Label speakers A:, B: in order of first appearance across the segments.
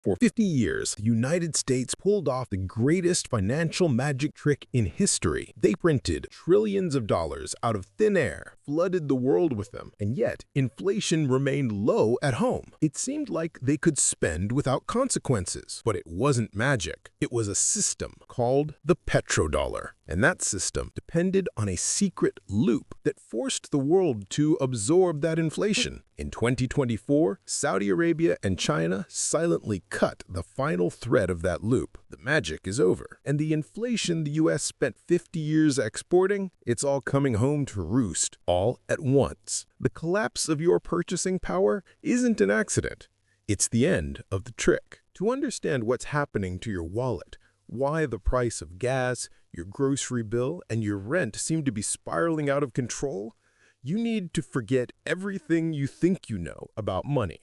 A: For 50 years, the United States pulled off the greatest financial magic trick in history. They printed trillions of dollars out of thin air, flooded the world with them, and yet inflation remained low at home. It seemed like they could spend without consequences. But it wasn't magic. It was a system called the Petrodollar. And that system depended on a secret loop that forced the world to absorb that inflation. In 2024, Saudi Arabia and China silently cut the final thread of that loop. The magic is over. And the inflation the US spent 50 years exporting, it's all coming home to roost, all at once. The collapse of your purchasing power isn't an accident. It's the end of the trick. To understand what's happening to your wallet, why the price of gas, your grocery bill, and your rent seem to be spiraling out of control, you need to forget everything you think you know about money.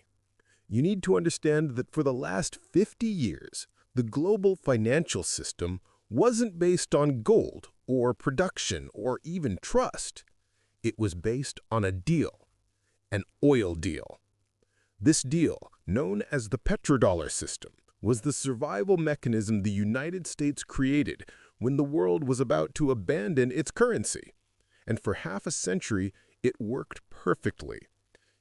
A: You need to understand that for the last 50 years, the global financial system wasn't based on gold or production or even trust. It was based on a deal, an oil deal. This deal, known as the petrodollar system, was the survival mechanism the United States created when the world was about to abandon its currency. And for half a century, it worked perfectly.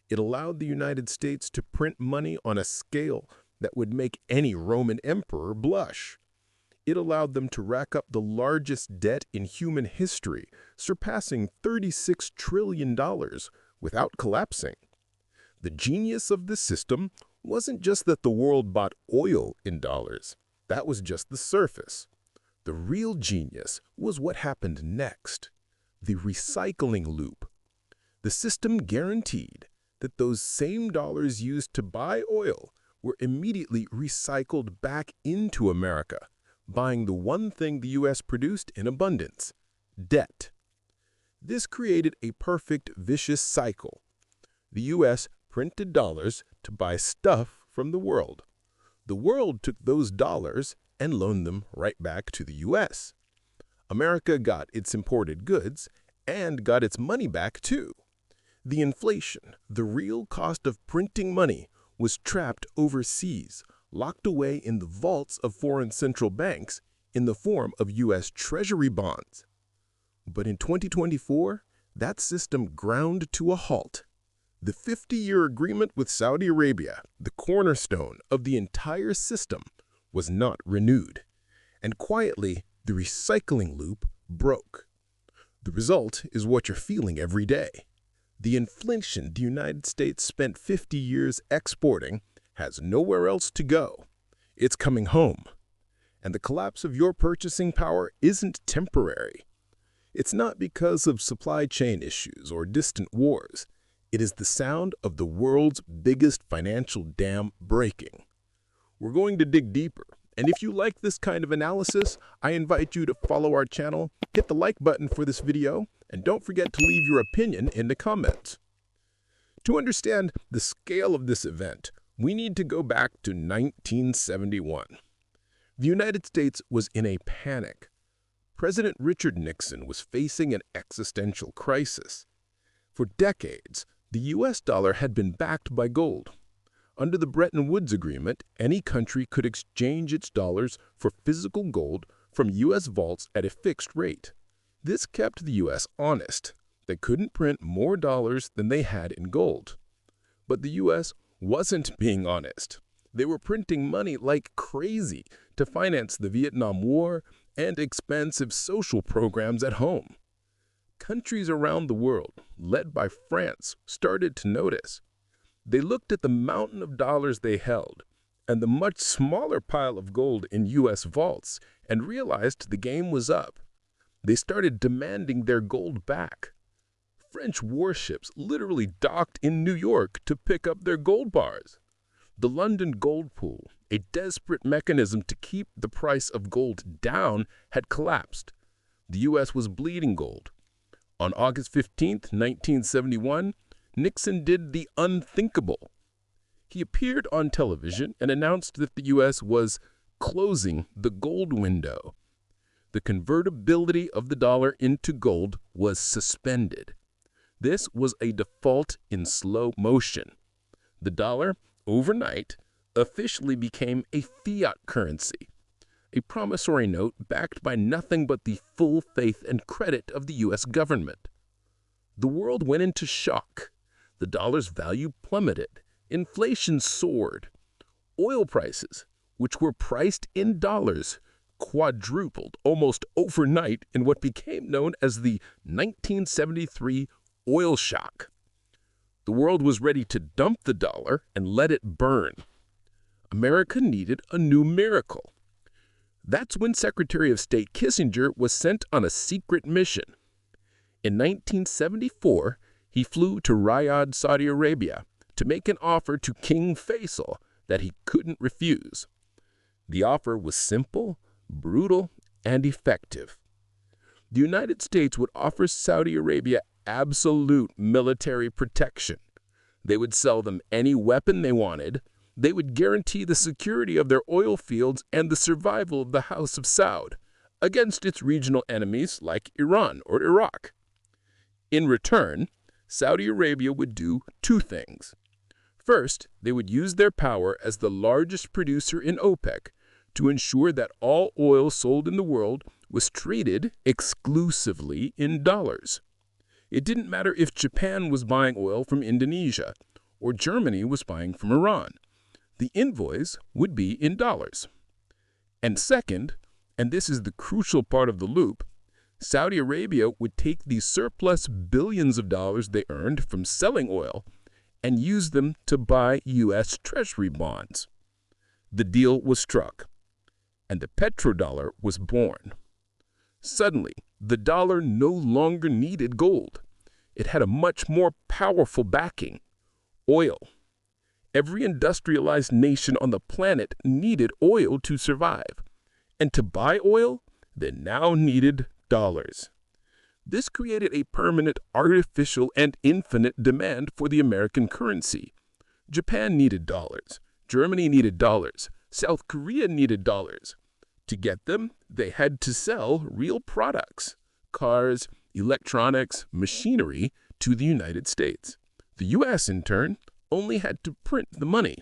A: It allowed the United States to print money on a scale that would make any Roman emperor blush. It allowed them to rack up the largest debt in human history, surpassing $36 trillion without collapsing. The genius of this system wasn't just that the world bought oil in dollars. That was just the surface. The real genius was what happened next, the recycling loop. The system guaranteed that those same dollars used to buy oil were immediately recycled back into America, buying the one thing the U.S. produced in abundance, debt. This created a perfect vicious cycle. The U.S. printed dollars to buy stuff from the world. The world took those dollars and loaned them right back to the U.S. America got its imported goods and got its money back too. The inflation, the real cost of printing money, was trapped overseas, locked away in the vaults of foreign central banks in the form of U.S. Treasury bonds. But in 2024, that system ground to a halt. The 50-year agreement with Saudi Arabia, the cornerstone of the entire system, was not renewed. And quietly, the recycling loop broke. The result is what you're feeling every day. The inflation the United States spent 50 years exporting has nowhere else to go. It's coming home. And the collapse of your purchasing power isn't temporary. It's not because of supply chain issues or distant wars. It is the sound of the world's biggest financial dam breaking. We're going to dig deeper, and if you like this kind of analysis, I invite you to follow our channel, hit the like button for this video, and don't forget to leave your opinion in the comments. To understand the scale of this event, we need to go back to 1971. The United States was in a panic. President Richard Nixon was facing an existential crisis. For decades, the U.S. dollar had been backed by gold. Under the Bretton Woods Agreement, any country could exchange its dollars for physical gold from U.S. vaults at a fixed rate. This kept the U.S. honest. They couldn't print more dollars than they had in gold. But the U.S. wasn't being honest. They were printing money like crazy to finance the Vietnam War and expensive social programs at home. Countries around the world, led by France, started to notice. They looked at the mountain of dollars they held and the much smaller pile of gold in U.S. vaults and realized the game was up. They started demanding their gold back. French warships literally docked in New York to pick up their gold bars. The London Gold Pool, a desperate mechanism to keep the price of gold down, had collapsed. The U.S. was bleeding gold. On August 15, 1971, Nixon did the unthinkable. He appeared on television and announced that the U.S. was closing the gold window. The convertibility of the dollar into gold was suspended. This was a default in slow motion. The dollar, overnight, officially became a fiat currency, a promissory note backed by nothing but the full faith and credit of the U.S. government. The world went into shock. The dollar's value plummeted. Inflation soared. Oil prices, which were priced in dollars, quadrupled almost overnight in what became known as the 1973 oil shock. The world was ready to dump the dollar and let it burn. America needed a new miracle. That's when Secretary of State Kissinger was sent on a secret mission. In 1974, he flew to Riyadh, Saudi Arabia, to make an offer to King Faisal that he couldn't refuse. The offer was simple, brutal, and effective. The United States would offer Saudi Arabia absolute military protection. They would sell them any weapon they wanted. They would guarantee the security of their oil fields and the survival of the House of Saud against its regional enemies like Iran or Iraq. In return, Saudi Arabia would do two things. First, they would use their power as the largest producer in OPEC to ensure that all oil sold in the world was traded exclusively in dollars. It didn't matter if Japan was buying oil from Indonesia or Germany was buying from Iran. The invoice would be in dollars. And second, and this is the crucial part of the loop, Saudi Arabia would take the surplus billions of dollars they earned from selling oil and use them to buy U.S. Treasury bonds. The deal was struck, and the Petrodollar was born. Suddenly, the dollar no longer needed gold. It had a much more powerful backing: oil. Every industrialized nation on the planet needed oil to survive, and to buy oil, they now needed dollars. This created a permanent, artificial, and infinite demand for the American currency. Japan needed dollars. Germany needed dollars. South Korea needed dollars. To get them, they had to sell real products: cars, electronics, machinery to the United States. The U.S., in turn, only had to print the money.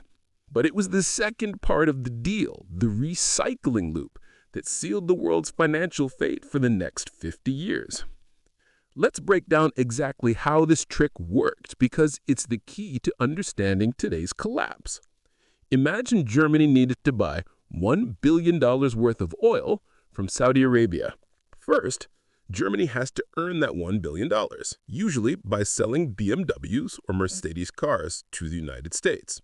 A: But it was the second part of the deal, the recycling loop, that sealed the world's financial fate for the next 50 years. Let's break down exactly how this trick worked, because it's the key to understanding today's collapse. Imagine Germany needed to buy $1 billion worth of oil from Saudi Arabia. First, Germany has to earn that $1 billion, usually by selling BMWs or Mercedes cars to the United States.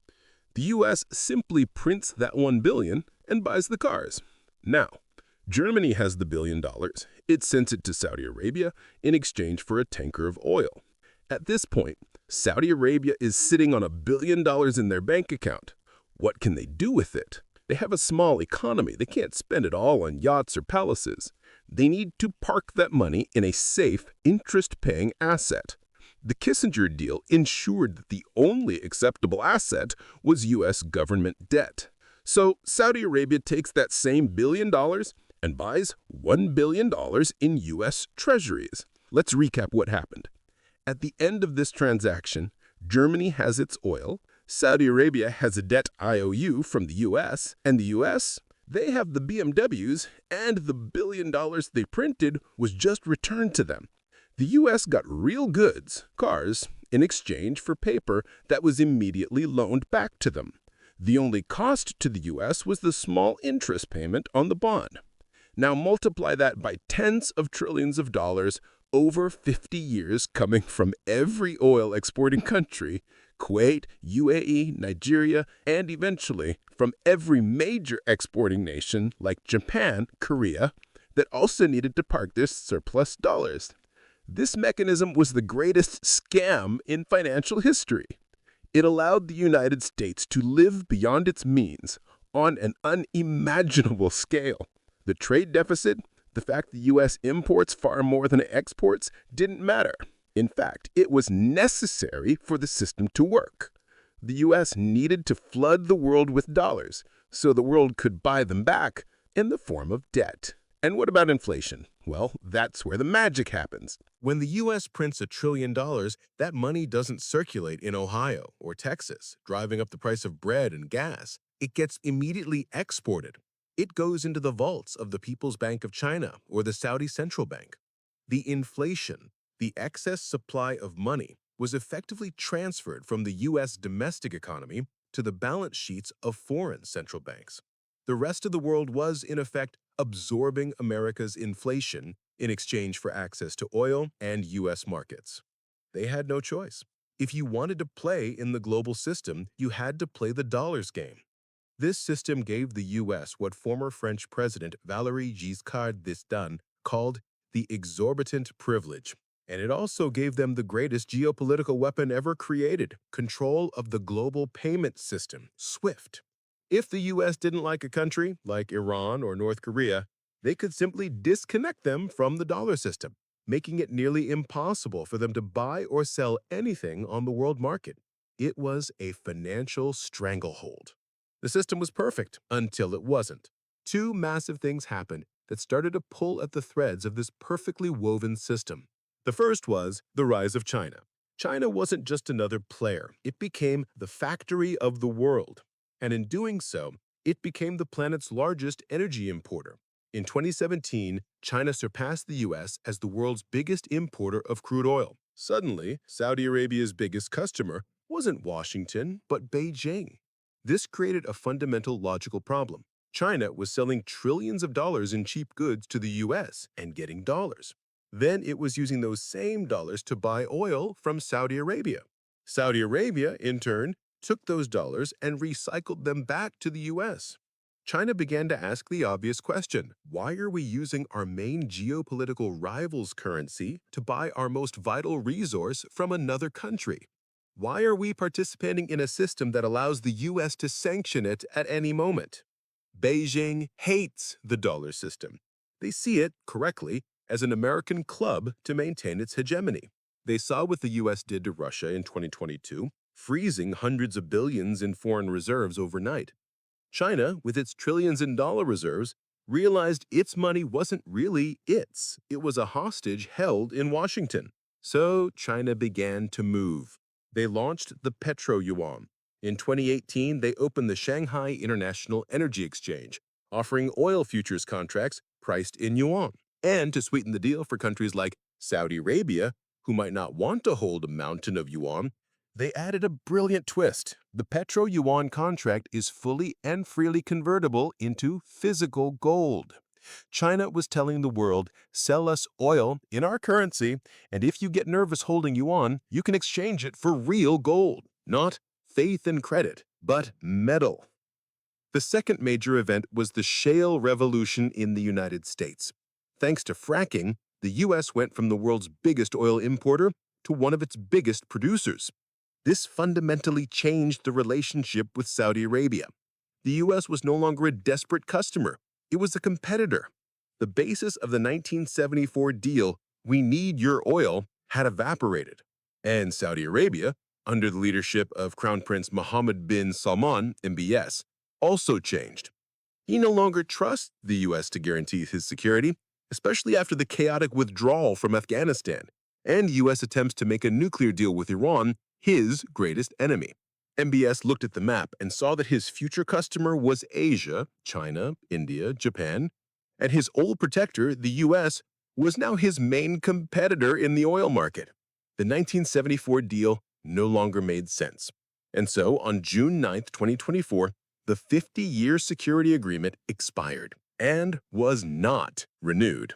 A: The U.S. simply prints that $1 billion and buys the cars. Now, Germany has the $1 billion. It sends it to Saudi Arabia in exchange for a tanker of oil. At this point, Saudi Arabia is sitting on $1 billion in their bank account. What can they do with it? They have a small economy. They can't spend it all on yachts or palaces. They need to park that money in a safe, interest-paying asset. The Kissinger deal ensured that the only acceptable asset was U.S. government debt. So Saudi Arabia takes that same $1 billion and buys $1 billion in U.S. treasuries. Let's recap what happened. At the end of this transaction, Germany has its oil, Saudi Arabia has a debt IOU from the U.S., and the U.S., they have the BMWs, and the $1 billion they printed was just returned to them. The U.S. got real goods, cars, in exchange for paper that was immediately loaned back to them. The only cost to the U.S. was the small interest payment on the bond. Now multiply that by tens of trillions of dollars over 50 years coming from every oil exporting country: Kuwait, UAE, Nigeria, and eventually from every major exporting nation like Japan, Korea, that also needed to park their surplus dollars. This mechanism was the greatest scam in financial history. It allowed the United States to live beyond its means on an unimaginable scale. The trade deficit, the fact the U.S. imports far more than it exports, didn't matter. In fact, it was necessary for the system to work. The U.S. needed to flood the world with dollars so the world could buy them back in the form of debt. And what about inflation? Well, that's where the magic happens.
B: When the U.S. prints $1 trillion, that money doesn't circulate in Ohio or Texas, driving up the price of bread and gas. it gets immediately exported. It goes into the vaults of the People's Bank of China or the Saudi Central Bank. The inflation, the excess supply of money, was effectively transferred from the U.S. domestic economy to the balance sheets of foreign central banks. The rest of the world was, in effect, absorbing America's inflation in exchange for access to oil and U.S. markets. They had no choice. If you wanted to play in the global system, you had to play the dollar's game. This system gave the U.S. what former French President Valéry Giscard d'Estaing called the exorbitant privilege, and it also gave them the greatest geopolitical weapon ever created, control of the global payment system, SWIFT. If the U.S. didn't like a country, like Iran or North Korea, they could simply disconnect them from the dollar system, making it nearly impossible for them to buy or sell anything on the world market. It was a financial stranglehold. The system was perfect until it wasn't. Two massive things happened that started to pull at the threads of this perfectly woven system. The first was the rise of China. China wasn't just another player. It became the factory of the world. And in doing so, it became the planet's largest energy importer. In 2017, China surpassed the U.S. as the world's biggest importer of crude oil. Suddenly, Saudi Arabia's biggest customer wasn't Washington, but Beijing. This created a fundamental logical problem. China was selling trillions of dollars in cheap goods to the U.S. and getting dollars. Then it was using those same dollars to buy oil from Saudi Arabia. Saudi Arabia, in turn, took those dollars and recycled them back to the U.S. China began to ask the obvious question: why are we using our main geopolitical rival's currency to buy our most vital resource from another country? Why are we participating in a system that allows the U.S. to sanction it at any moment? Beijing hates the dollar system. They see it, correctly, as an American club to maintain its hegemony. They saw what the U.S. did to Russia in 2022, freezing hundreds of billions in foreign reserves overnight. China, with its trillions in dollar reserves, realized its money wasn't really its. It was a hostage held in Washington. So China began to move. They launched the Petro-Yuan. In 2018, they opened the Shanghai International Energy Exchange, offering oil futures contracts priced in yuan. And to sweeten the deal for countries like Saudi Arabia, who might not want to hold a mountain of yuan, they added a brilliant twist. The Petro-Yuan contract is fully and freely convertible into physical gold. China was telling the world, sell us oil in our currency, and if you get nervous holding yuan, you can exchange it for real gold. Not faith and credit, but metal. The second major event was the shale revolution in the United States. Thanks to fracking, the U.S. went from the world's biggest oil importer to one of its biggest producers. This fundamentally changed the relationship with Saudi Arabia. The U.S. was no longer a desperate customer. It was a competitor. The basis of the 1974 deal, "We need your oil," had evaporated. And Saudi Arabia, under the leadership of Crown Prince Mohammed bin Salman, MBS, also changed. He no longer trusts the U.S. to guarantee his security, especially after the chaotic withdrawal from Afghanistan and U.S. attempts to make a nuclear deal with Iran, his greatest enemy. MBS looked at the map and saw that his future customer was Asia, China, India, Japan, and his old protector, the U.S., was now his main competitor in the oil market. The 1974 deal no longer made sense. And so, on June 9, 2024, the 50-year security agreement expired and was not renewed.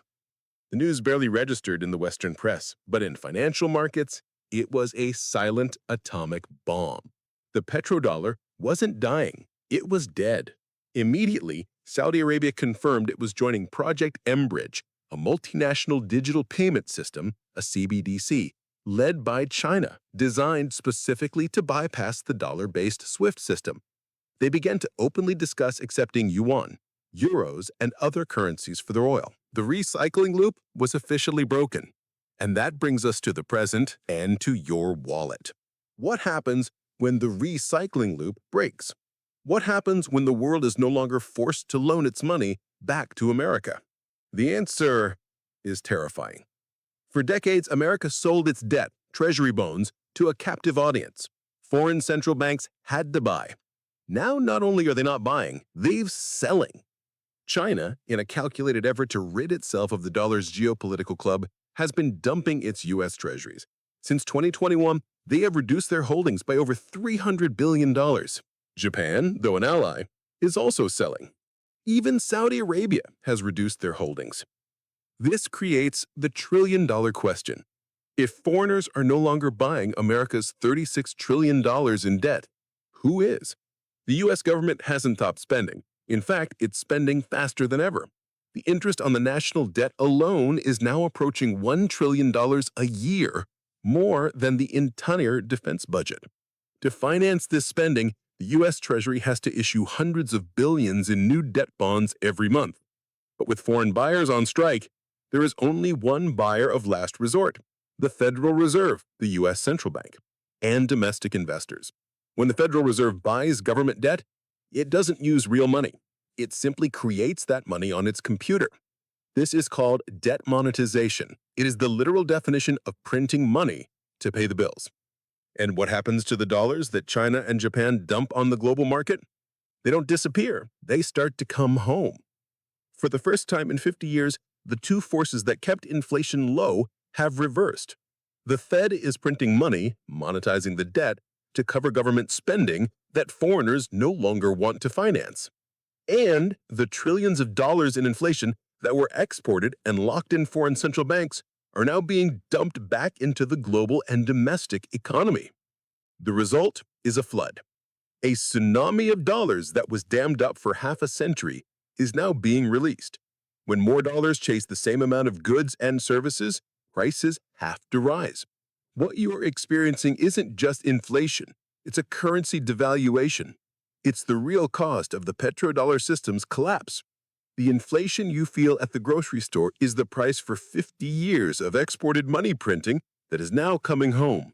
B: The news barely registered in the Western press, but in financial markets, it was a silent atomic bomb. The petrodollar wasn't dying, it was dead. Immediately, Saudi Arabia confirmed it was joining Project mBridge, a multinational digital payment system, a CBDC, led by China, designed specifically to bypass the dollar-based SWIFT system. They began to openly discuss accepting yuan, euros, and other currencies for their oil. The recycling loop was officially broken. And that brings us to the present and to your wallet. What happens when the recycling loop breaks? What happens when the world is no longer forced to loan its money back to America? The answer is terrifying. For decades, America sold its debt, treasury bonds, to a captive audience. Foreign central banks had to buy. Now, not only are they not buying, they're selling. China, in a calculated effort to rid itself of the dollar's geopolitical club, has been dumping its U.S. treasuries. Since 2021, they have reduced their holdings by over $300 billion. Japan, though an ally, is also selling. Even Saudi Arabia has reduced their holdings. This creates the trillion-dollar question. If foreigners are no longer buying America's $36 trillion in debt, who is? The U.S. government hasn't stopped spending. In fact, it's spending faster than ever. The interest on the national debt alone is now approaching $1 trillion a year, more than the entire defense budget. To finance this spending, the U.S. Treasury has to issue hundreds of billions in new debt bonds every month. But with foreign buyers on strike, there is only one buyer of last resort: the Federal Reserve, the U.S. central bank, and domestic investors. When the Federal Reserve buys government debt, it doesn't use real money. It simply creates that money on its computer. This is called debt monetization. It is the literal definition of printing money to pay the bills. And what happens to the dollars that China and Japan dump on the global market? They don't disappear. They start to come home. For the first time in 50 years, the two forces that kept inflation low have reversed. The Fed is printing money, monetizing the debt, to cover government spending that foreigners no longer want to finance. And the trillions of dollars in inflation that were exported and locked in foreign central banks are now being dumped back into the global and domestic economy. The result is a flood. A tsunami of dollars that was dammed up for half a century is now being released. When more dollars chase the same amount of goods and services, prices have to rise. What you are experiencing isn't just inflation, it's a currency devaluation. It's the real cost of the petrodollar system's collapse. The inflation you feel at the grocery store is the price for 50 years of exported money printing that is now coming home.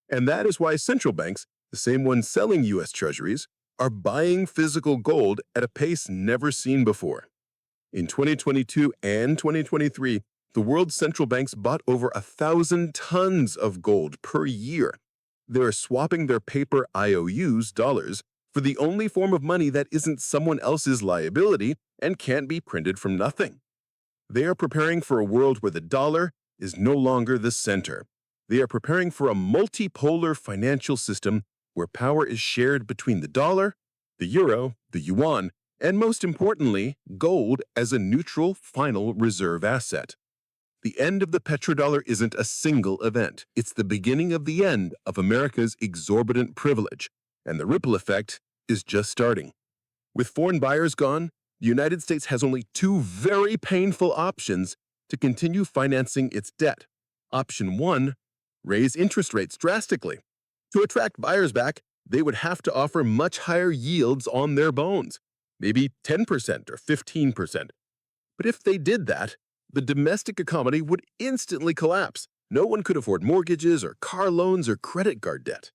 B: And that is why central banks, the same ones selling U.S. treasuries, are buying physical gold at a pace never seen before. In 2022 and 2023, the world's central banks bought over 1,000 tons of gold per year. They are swapping their paper IOUs, dollars, for the only form of money that isn't someone else's liability and can't be printed from nothing. They are preparing for a world where the dollar is no longer the center. They are preparing for a multipolar financial system where power is shared between the dollar, the euro, the yuan, and most importantly, gold as a neutral final reserve asset. The end of the petrodollar isn't a single event. It's the beginning of the end of America's exorbitant privilege, and the ripple effect is just starting. With foreign buyers gone, the United States has only two very painful options to continue financing its debt. Option 1, raise interest rates drastically. To attract buyers back, they would have to offer much higher yields on their bonds, maybe 10% or 15%. But if they did that, the domestic economy would instantly collapse. No one could afford mortgages or car loans or credit card debt.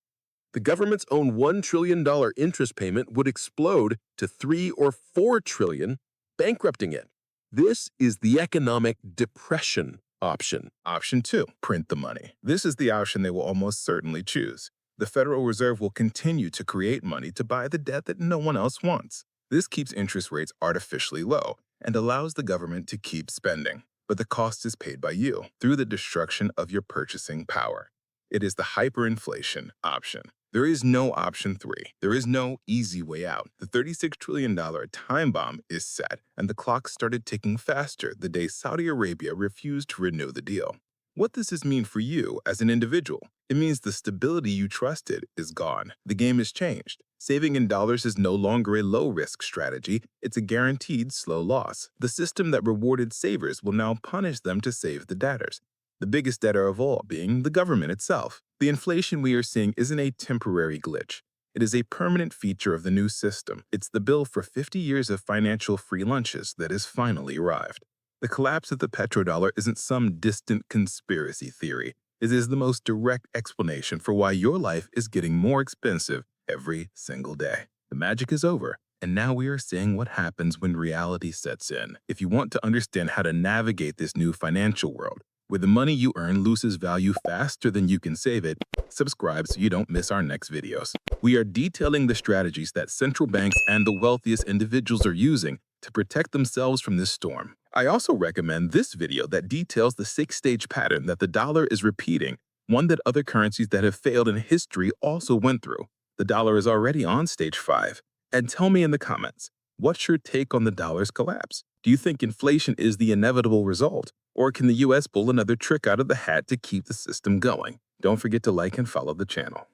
B: The government's own $1 trillion interest payment would explode to $3 or $4 trillion, bankrupting it. This is the economic depression option.
C: Option 2, print the money. This is the option they will almost certainly choose. The Federal Reserve will continue to create money to buy the debt that no one else wants. This keeps interest rates artificially low and allows the government to keep spending. But the cost is paid by you through the destruction of your purchasing power. It is the hyperinflation option. There is no option 3. There is no easy way out. The $36 trillion time bomb is set, and the clock started ticking faster the day Saudi Arabia refused to renew the deal. What does this mean for you as an individual? It means the stability you trusted is gone. The game has changed. Saving in dollars is no longer a low-risk strategy. It's a guaranteed slow loss. The system that rewarded savers will now punish them to save the debtors. The biggest debtor of all being the government itself. The inflation we are seeing isn't a temporary glitch. It is a permanent feature of the new system. It's the bill for 50 years of financial free lunches that has finally arrived. The collapse of the petrodollar isn't some distant conspiracy theory. It is the most direct explanation for why your life is getting more expensive every single day. The magic is over, and now we are seeing what happens when reality sets in. If you want to understand how to navigate this new financial world, where the money you earn loses value faster than you can save it. Subscribe so you don't miss our next videos. We are detailing the strategies that central banks and the wealthiest individuals are using to protect themselves from this storm. I also recommend this video that details the 6-stage pattern that the dollar is repeating, one that other currencies that have failed in history also went through. The dollar is already on stage 5. And tell me in the comments, what's your take on the dollar's collapse? Do you think inflation is the inevitable result? Or can the US pull another trick out of the hat to keep the system going? Don't forget to like and follow the channel.